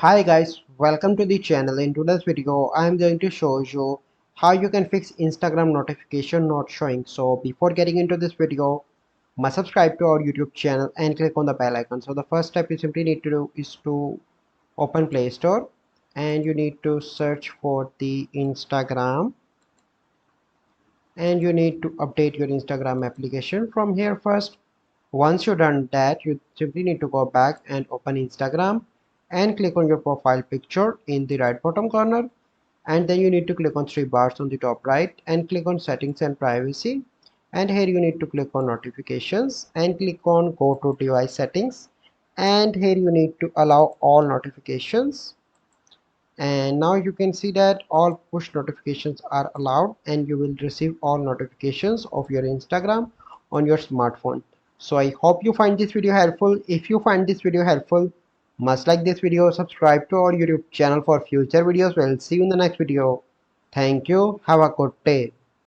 Hi guys, welcome to the channel. In today's video, I am going to show you how you can fix Instagram notification not showing. So before getting into this video, must subscribe to our YouTube channel and click on the bell icon. So the first step you simply need to do is to open Play Store and you need to search for the Instagram and you need to update your Instagram application from here first. Once you've done that, you simply need to go back and open Instagram and click on your profile picture in the right bottom corner, and then you need to click on three bars on the top right and click on settings and privacy, and here you need to click on notifications and click on go to device settings, and here you need to allow all notifications, and now you can see that all push notifications are allowed and you will receive all notifications of your Instagram on your smartphone. So I hope you find this video helpful. If you find this video helpful, must like this video, subscribe to our YouTube channel for future videos. We'll see you in the next video. Thank you, have a good day.